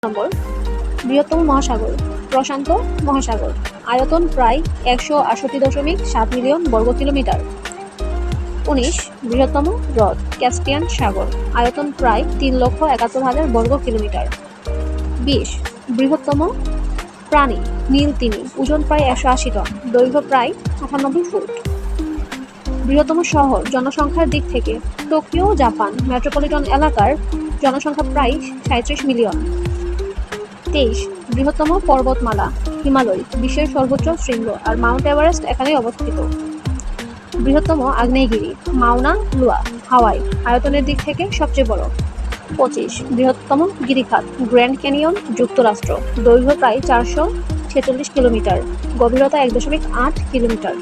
নম্বর বৃহত্তম মহাসাগর প্রশান্ত মহাসাগর, আয়তন প্রায় 168.7 মিলিয়ন বর্গ কিলোমিটার। 19 বৃহত্তম হ্রদ ক্যাস্পিয়ান সাগর, আয়তন প্রায় 3,71,000 বর্গ কিলোমিটার। 20 বৃহত্তম প্রাণী নীল তিমি, ওজন প্রায় 180 টন, দৈর্ঘ্য প্রায় 98 ফুট। বৃহত্তম শহর জনসংখ্যার দিক থেকে টোকিও জাপান মেট্রোপলিটন এলাকার জনসংখ্যা প্রায় 37 মিলিয়ন। 23 বৃহত্তম পর্বতমালা হিমালয়, বিশ্বের সর্বোচ্চ শৃঙ্গ, আর মাউন্ট এভারেস্ট এখানেই অবস্থিত। বৃহত্তম আগ্নেয়গিরি মাউনা লুয়া, হাওয়াই, আয়তনের দিক থেকে সবচেয়ে বড়। 25 বৃহত্তম গিরিখাত গ্র্যান্ড ক্যানিয়ন, যুক্তরাষ্ট্র, দৈর্ঘ্য প্রায় 446 কিলোমিটার, গভীরতা 1.8 কিলোমিটার।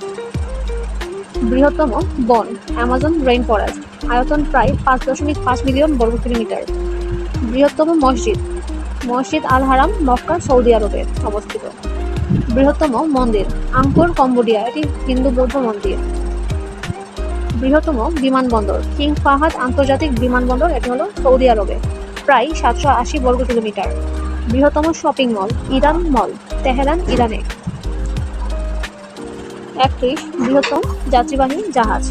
বৃহত্তম বন অ্যামাজন রেইন ফরেস্ট, আয়তন প্রায় 5.5 মিলিয়ন বর্গ কিলোমিটার। বৃহত্তম মসজিদ আল হারাম, মক্কা, সৌদি আরবে অবস্থিত। বৃহত্তম মন্দির আঙ্কোর, কম্বোডিয়া, এটি হিন্দু বৌদ্ধ মন্দির। বৃহত্তম বিমানবন্দর কিং ফাহাদ আন্তর্জাতিক বিমানবন্দর, এটি হলো সৌদি আরবে, প্রায় 780 বর্গ কিলোমিটার। বৃহত্তম শপিং মল ইরান মল, তেহরান, ইরানে। 31 বৃহত্তম যাত্রীবাহী জাহাজ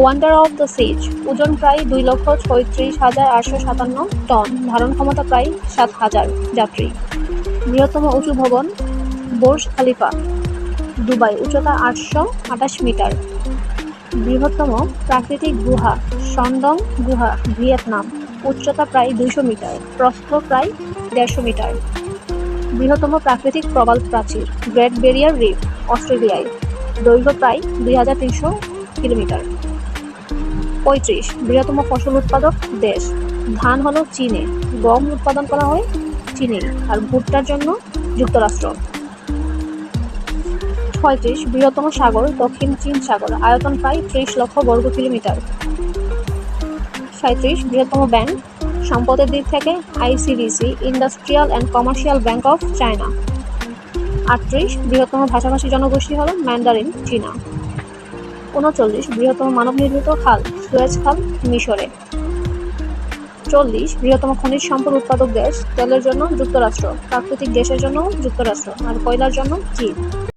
ওয়ান্ডার অফ দ্য সিজ, ওজন প্রায় 2,36,857 টন, ধারণ ক্ষমতা প্রায় 7,000 যাত্রী। বৃহত্তম উঁচু ভবন বুর্জ খলিফা, দুবাই, উচ্চতা 828 মিটার। বৃহত্তম প্রাকৃতিক গুহা সন্ডং গুহা, ভিয়েতনাম, উচ্চতা প্রায় 200 মিটার, প্রস্থ প্রায় 150 মিটার। বৃহত্তম প্রাকৃতিক প্রবাল প্রাচীর গ্রেট ব্যারিয়ার রিফ, অস্ট্রেলিয়ায়, দৈর্ঘ্য প্রায় 2,300 কিলোমিটার। 35 বৃহত্তম ফসল উৎপাদক দেশ ধান হলো চীনে, গম উৎপাদন করা হয় চীনে, আর ভুট্টার জন্য যুক্তরাষ্ট্র। 36 বৃহত্তম সাগর দক্ষিণ চীন সাগর, আয়তন প্রায় 30 লক্ষ বর্গ কিলোমিটার। 37 বৃহত্তম ব্যাংক সম্পদের দিক থেকে ICBC, industrial and commercial bank of China. 38 বৃহত্তম ভাষাভাষী জনগোষ্ঠী হল ম্যান্ডারিন চীনা। 39 বৃহত্তম মানব নির্মিত খাল সুয়েজ খাল, মিশরে। 40 বৃহত্তম খনিজ সম্পদ উৎপাদক দেশ তেলের জন্য যুক্তরাষ্ট্র, প্রাকৃতিক গ্যাসের জন্য যুক্তরাষ্ট্র, আর কয়লার জন্য চীন।